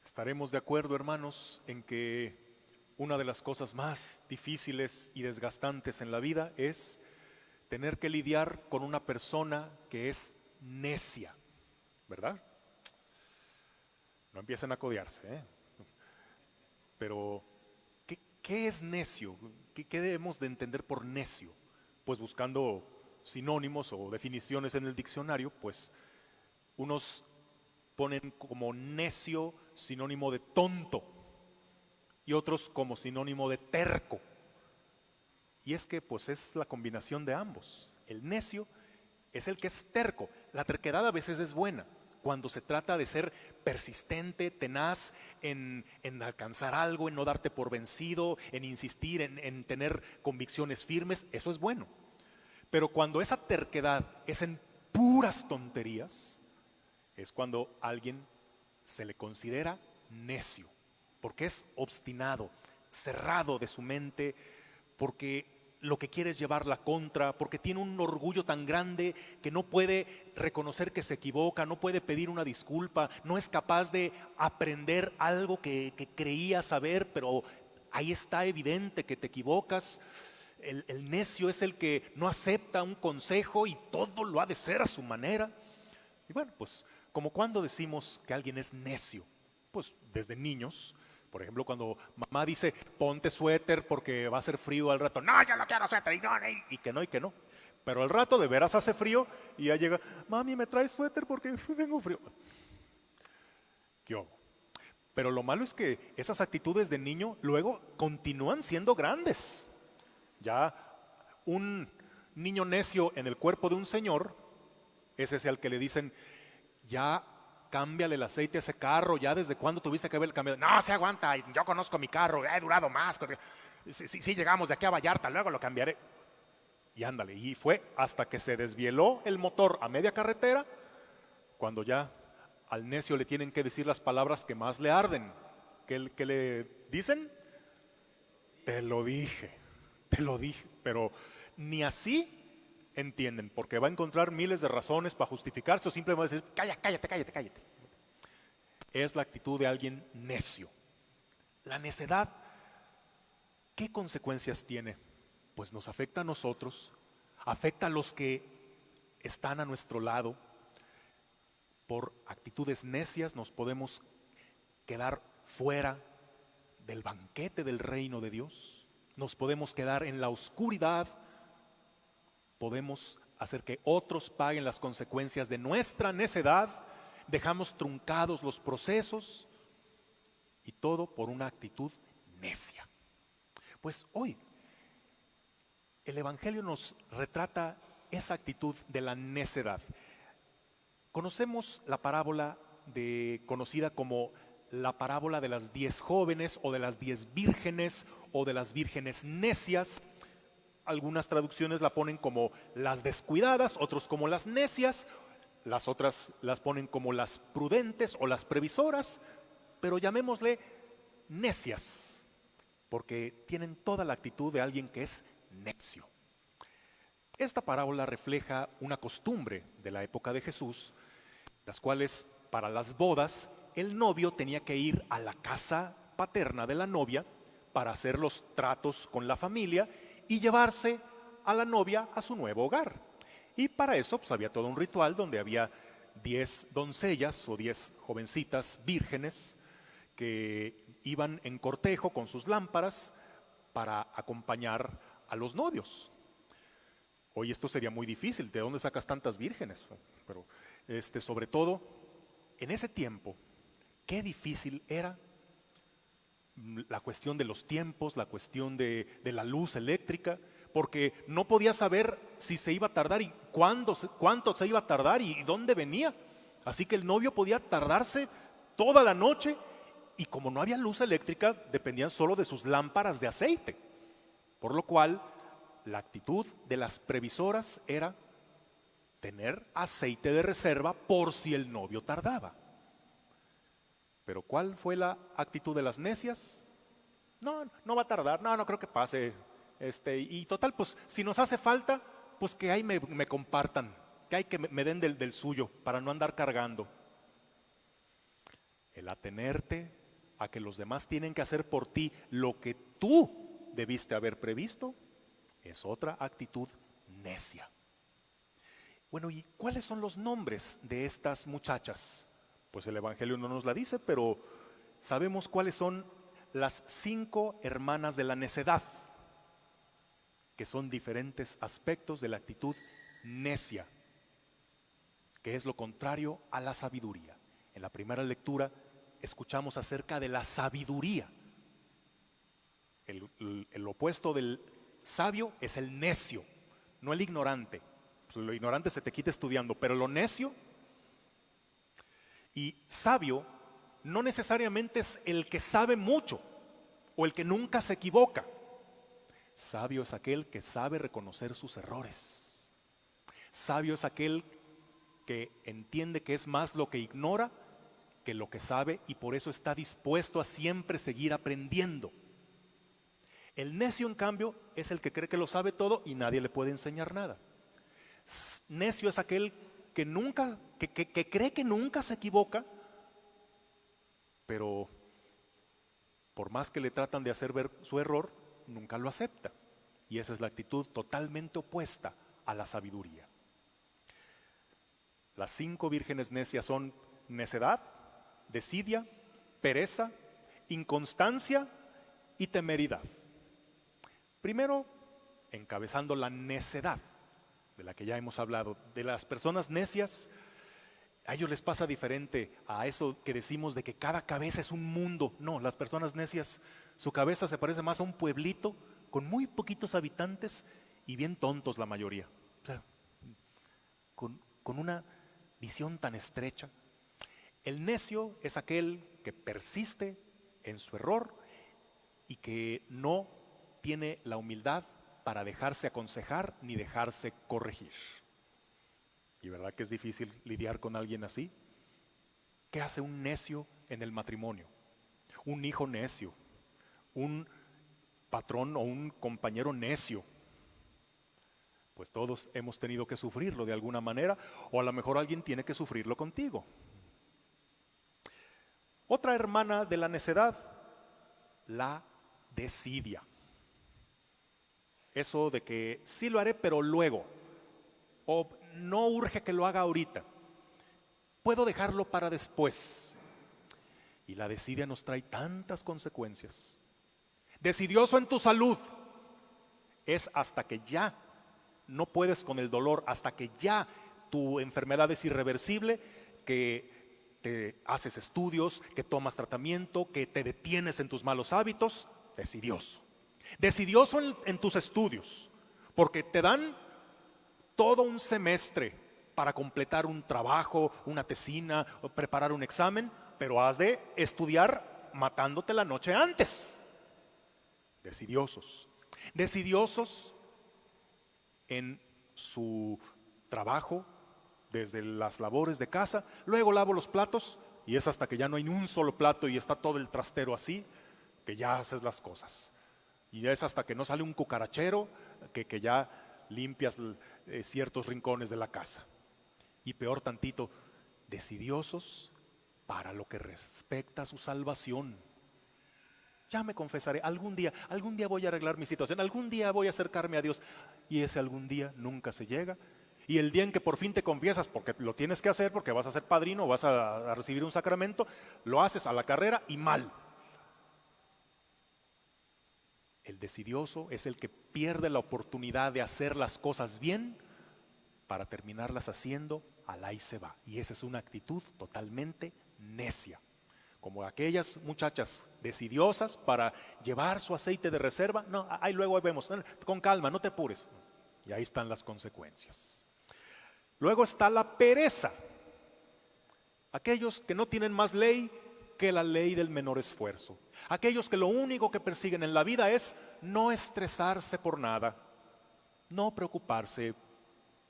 Estaremos de acuerdo, hermanos, en que una de las cosas más difíciles y desgastantes en la vida es tener que lidiar con una persona que es necia, ¿verdad? No empiecen a codearse, ¿eh? Pero, ¿qué es necio? ¿Qué debemos de entender por necio? Pues buscando sinónimos o definiciones en el diccionario, pues unos ponen como necio sinónimo de tonto y otros como sinónimo de terco. Y es que pues es la combinación de ambos. El necio es el que es terco. La terquedad a veces es buena cuando se trata de ser persistente, tenaz en alcanzar algo, en no darte por vencido, en insistir, en tener convicciones firmes. Eso es bueno. Pero cuando esa terquedad es en puras tonterías, es cuando a alguien se le considera necio, porque es obstinado, cerrado de su mente, porque lo que quiere es llevar la contra, porque tiene un orgullo tan grande que no puede reconocer que se equivoca, no puede pedir una disculpa, no es capaz de aprender algo que creía saber, pero ahí está evidente que te equivocas. El necio es el que no acepta un consejo y todo lo ha de ser a su manera. Y bueno, pues como cuando decimos que alguien es necio, pues desde niños, por ejemplo, cuando mamá dice ponte suéter porque va a hacer frío al rato, no, yo no quiero suéter y que no y que no. Pero al rato de veras hace frío y ya llega, mami, ¿me traes suéter porque tengo frío? ¿Qué hubo? Pero lo malo es que esas actitudes de niño luego continúan siendo grandes. Ya un niño necio en el cuerpo de un señor es ese al que le dicen, ya cámbiale el aceite a ese carro, ya desde cuándo tuviste que haber cambiado. No, se aguanta, yo conozco mi carro, he durado más. Si llegamos de aquí a Vallarta, luego lo cambiaré. Y ándale, y fue hasta que se desvieló el motor a media carretera, cuando ya al necio le tienen que decir las palabras que más le arden. ¿Qué le dicen? Te lo dije, pero ni así entienden, porque va a encontrar miles de razones para justificarse o simplemente va a decir, cállate. Es la actitud de alguien necio. La necedad, ¿qué consecuencias tiene? Pues nos afecta a nosotros, afecta a los que están a nuestro lado. Por actitudes necias nos podemos quedar fuera del banquete del reino de Dios, nos podemos quedar en la oscuridad, podemos hacer que otros paguen las consecuencias de nuestra necedad, dejamos truncados los procesos y todo por una actitud necia. Pues hoy el Evangelio nos retrata esa actitud de la necedad. Conocemos la parábola conocida como la parábola de las 10 jóvenes o de las 10 vírgenes o de las vírgenes necias. Algunas traducciones la ponen como las descuidadas, otros como las necias, las otras las ponen como las prudentes o las previsoras, pero llamémosle necias, porque tienen toda la actitud de alguien que es necio. Esta parábola refleja una costumbre de la época de Jesús, las cuales para las bodas el novio tenía que ir a la casa paterna de la novia para hacer los tratos con la familia y llevarse a la novia a su nuevo hogar. Y para eso pues, había todo un ritual donde había 10 doncellas o 10 jovencitas vírgenes que iban en cortejo con sus lámparas para acompañar a los novios. Hoy esto sería muy difícil, ¿de dónde sacas tantas vírgenes? Pero sobre todo en ese tiempo, qué difícil era la cuestión de los tiempos, la cuestión de la luz eléctrica, porque no podía saber si se iba a tardar y cuánto se iba a tardar y dónde venía. Así que el novio podía tardarse toda la noche y como no había luz eléctrica, dependían solo de sus lámparas de aceite. Por lo cual, la actitud de las previsoras era tener aceite de reserva por si el novio tardaba. Pero ¿cuál fue la actitud de las necias? No va a tardar, no creo que pase. Y total, pues si nos hace falta, pues que ahí me compartan, que hay que me den del suyo para no andar cargando. El atenerte a que los demás tienen que hacer por ti lo que tú debiste haber previsto, es otra actitud necia. Bueno, ¿y cuáles son los nombres de estas muchachas? Pues el Evangelio no nos la dice, pero sabemos cuáles son las 5 hermanas de la necedad, que son diferentes aspectos de la actitud necia, que es lo contrario a la sabiduría. En la primera lectura escuchamos acerca de la sabiduría. El opuesto del sabio es el necio, no el ignorante. Pues lo ignorante se te quita estudiando, pero lo necio y sabio no necesariamente es el que sabe mucho o el que nunca se equivoca. Sabio es aquel que sabe reconocer sus errores. Sabio es aquel que entiende que es más lo que ignora que lo que sabe y por eso está dispuesto a siempre seguir aprendiendo. El necio, en cambio, es el que cree que lo sabe todo y nadie le puede enseñar nada. Necio es aquel que cree que nunca se equivoca, pero por más que le tratan de hacer ver su error, nunca lo acepta. Y esa es la actitud totalmente opuesta a la sabiduría. Las 5 vírgenes necias son necedad, desidia, pereza, inconstancia y temeridad. Primero, encabezando la necedad, de la que ya hemos hablado. De las personas necias, a ellos les pasa diferente a eso que decimos de que cada cabeza es un mundo. No, las personas necias, su cabeza se parece más a un pueblito con muy poquitos habitantes y bien tontos la mayoría. O sea, con una visión tan estrecha. El necio es aquel que persiste en su error y que no tiene la humildad para dejarse aconsejar ni dejarse corregir. ¿Y verdad que es difícil lidiar con alguien así? ¿Qué hace un necio en el matrimonio? Un hijo necio, un patrón o un compañero necio. Pues todos hemos tenido que sufrirlo de alguna manera, o a lo mejor alguien tiene que sufrirlo contigo. Otra hermana de la necedad, la desidia. Eso de que sí lo haré, pero luego, o no urge que lo haga ahorita, puedo dejarlo para después. Y la desidia nos trae tantas consecuencias. Decidioso en tu salud es hasta que ya no puedes con el dolor, hasta que ya tu enfermedad es irreversible, que te haces estudios, que tomas tratamiento, que te detienes en tus malos hábitos. Decidioso. Decidioso en tus estudios, porque te dan todo un semestre para completar un trabajo, una tesina, o preparar un examen, pero has de estudiar matándote la noche antes. Decidiosos. Decidiosos en su trabajo, desde las labores de casa. Luego lavo los platos y es hasta que ya no hay ni un solo plato y está todo el trastero así, que ya haces las cosas. Y es hasta que no sale un cucarachero que ya limpias ciertos rincones de la casa. Y peor tantito, decidiosos para lo que respecta a su salvación. Ya me confesaré, algún día voy a arreglar mi situación, algún día voy a acercarme a Dios. Y ese algún día nunca se llega. Y el día en que por fin te confiesas, porque lo tienes que hacer, porque vas a ser padrino, vas a recibir un sacramento, lo haces a la carrera y mal. El decidioso es el que pierde la oportunidad de hacer las cosas bien para terminarlas haciendo al ahí se va. Y esa es una actitud totalmente necia. Como aquellas muchachas decidiosas para llevar su aceite de reserva. No, ahí luego vemos, con calma, no te apures. Y ahí están las consecuencias. Luego está la pereza. Aquellos que no tienen más ley que la ley del menor esfuerzo. Aquellos que lo único que persiguen en la vida es no estresarse por nada, no preocuparse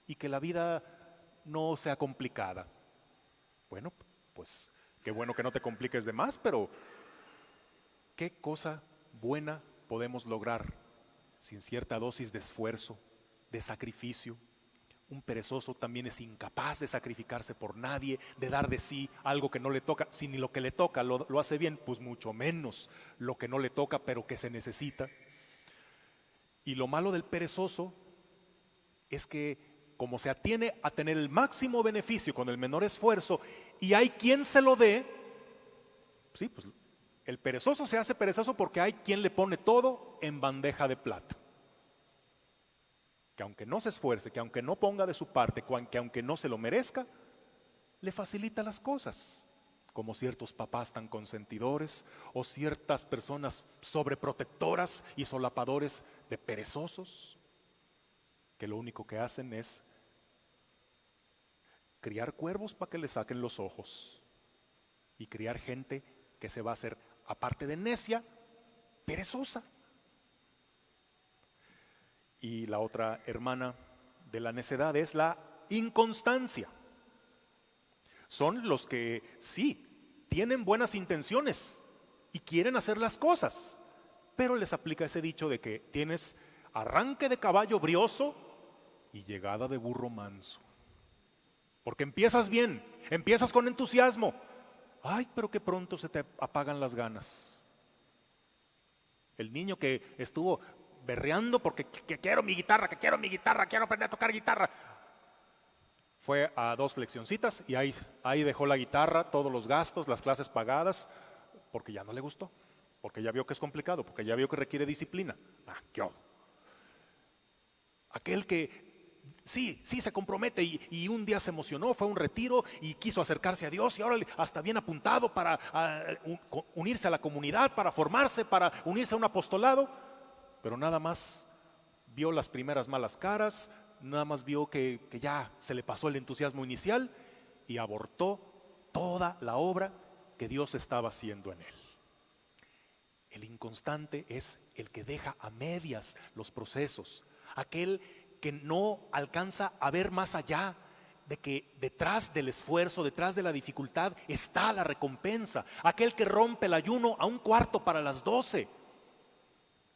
y que la vida no sea complicada. Bueno, pues qué bueno que no te compliques de más, pero qué cosa buena podemos lograr sin cierta dosis de esfuerzo, de sacrificio. Un perezoso también es incapaz de sacrificarse por nadie, de dar de sí algo que no le toca. Si ni lo que le toca lo hace bien, pues mucho menos lo que no le toca, pero que se necesita. Y lo malo del perezoso es que como se atiene a tener el máximo beneficio con el menor esfuerzo y hay quien se lo dé, sí, pues el perezoso se hace perezoso porque hay quien le pone todo en bandeja de plata. Que aunque no se esfuerce, que aunque no ponga de su parte, que aunque no se lo merezca, le facilita las cosas, como ciertos papás tan consentidores o ciertas personas sobreprotectoras y solapadores de perezosos, que lo único que hacen es criar cuervos para que le saquen los ojos y criar gente que se va a hacer, aparte de necia, perezosa. Y la otra hermana de la necedad es la inconstancia. Son los que sí, tienen buenas intenciones y quieren hacer las cosas, pero les aplica ese dicho de que tienes arranque de caballo brioso y llegada de burro manso. Porque empiezas bien, empiezas con entusiasmo. Ay, pero que pronto se te apagan las ganas. El niño que estuvo berreando porque que quiero mi guitarra, quiero aprender a tocar guitarra. Fue a 2 leccioncitas y ahí dejó la guitarra, todos los gastos, las clases pagadas, porque ya no le gustó, porque ya vio que es complicado, porque ya vio que requiere disciplina. Aquel que sí se compromete y un día se emocionó, fue a un retiro y quiso acercarse a Dios y ahora hasta bien apuntado para unirse a la comunidad, para formarse, para unirse a un apostolado. Pero nada más vio las primeras malas caras, nada más vio que ya se le pasó el entusiasmo inicial y abortó toda la obra que Dios estaba haciendo en él. El inconstante es el que deja a medias los procesos, aquel que no alcanza a ver más allá de que detrás del esfuerzo, detrás de la dificultad está la recompensa, aquel que rompe el ayuno a 1:15 para las 12.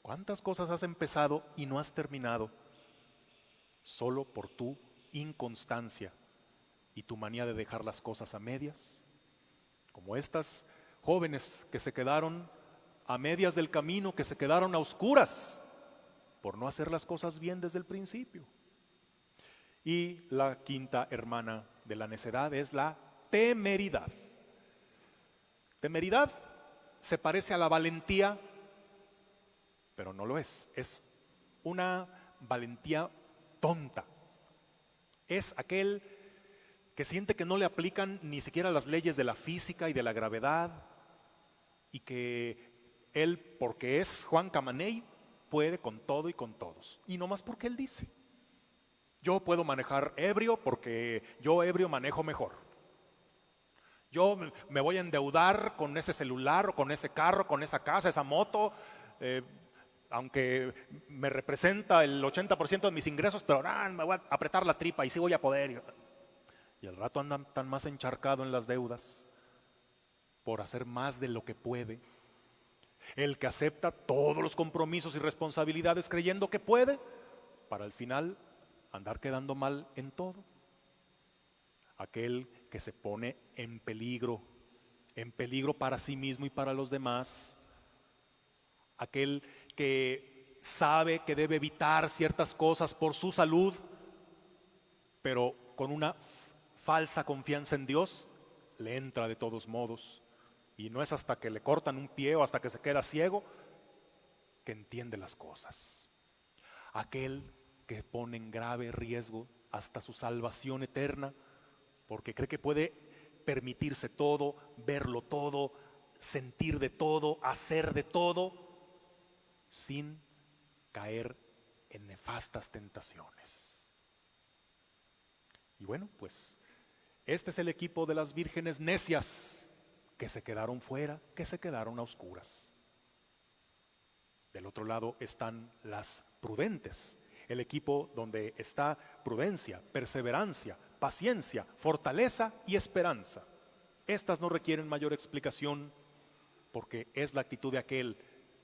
¿Cuántas cosas has empezado y no has terminado? Solo por tu inconstancia y tu manía de dejar las cosas a medias. Como estas jóvenes que se quedaron a medias del camino, que se quedaron a oscuras por no hacer las cosas bien desde el principio. Y la quinta hermana de la necedad es la temeridad. Temeridad se parece a la valentía, pero no lo es. Es una valentía tonta. Es aquel que siente que no le aplican ni siquiera las leyes de la física y de la gravedad y que él, porque es Juan Camaney, puede con todo y con todos. Y no más porque él dice: yo puedo manejar ebrio porque yo ebrio manejo mejor. Yo me voy a endeudar con ese celular o con ese carro, con esa casa, esa moto, aunque me representa el 80% de mis ingresos, pero me voy a apretar la tripa y sí voy a poder. Y al rato andan tan más encharcado en las deudas por hacer más de lo que puede. El que acepta todos los compromisos y responsabilidades creyendo que puede, para al final andar quedando mal en todo. Aquel que se pone en peligro para sí mismo y para los demás. Aquel que sabe que debe evitar ciertas cosas por su salud, pero con una falsa confianza en Dios le entra de todos modos. Y no es hasta que le cortan un pie o hasta que se queda ciego que entiende las cosas. Aquel que pone en grave riesgo hasta su salvación eterna porque cree que puede permitirse todo, verlo todo, sentir de todo, hacer de todo, sin caer en nefastas tentaciones. Y bueno, pues este es el equipo de las vírgenes necias que se quedaron fuera, que se quedaron a oscuras. Del otro lado están las prudentes, el equipo donde está prudencia, perseverancia, paciencia, fortaleza y esperanza. Estas no requieren mayor explicación porque es la actitud de aquel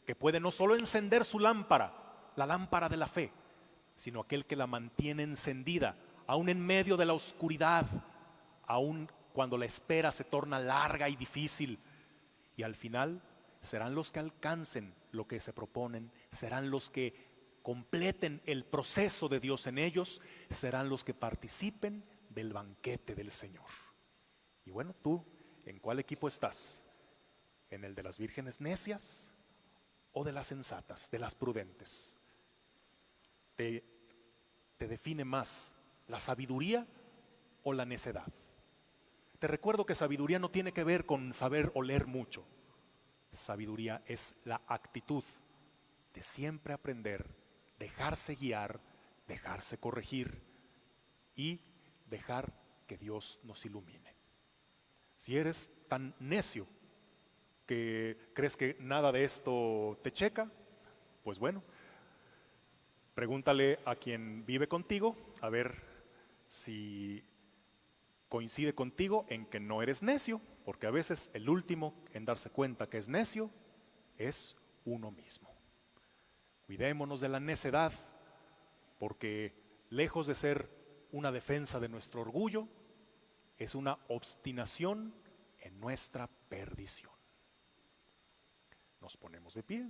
que puede no solo encender su lámpara, la lámpara de la fe, sino aquel que la mantiene encendida aún en medio de la oscuridad, aún cuando la espera se torna larga y difícil. Y al final serán los que alcancen lo que se proponen, serán los que completen el proceso de Dios en ellos, serán los que participen del banquete del Señor. Y bueno, tú, ¿en cuál equipo estás? ¿En el de las vírgenes necias o de las sensatas, de las prudentes? ¿Te define más la sabiduría o la necedad? Te recuerdo que sabiduría no tiene que ver con saber o leer mucho. Sabiduría es la actitud de siempre aprender, dejarse guiar, dejarse corregir y dejar que Dios nos ilumine. Si eres tan necio que crees que nada de esto te checa, pues bueno, pregúntale a quien vive contigo a ver si coincide contigo en que no eres necio, porque a veces el último en darse cuenta que es necio es uno mismo. Cuidémonos de la necedad, porque lejos de ser una defensa de nuestro orgullo, es una obstinación en nuestra perdición. Nos ponemos de pie.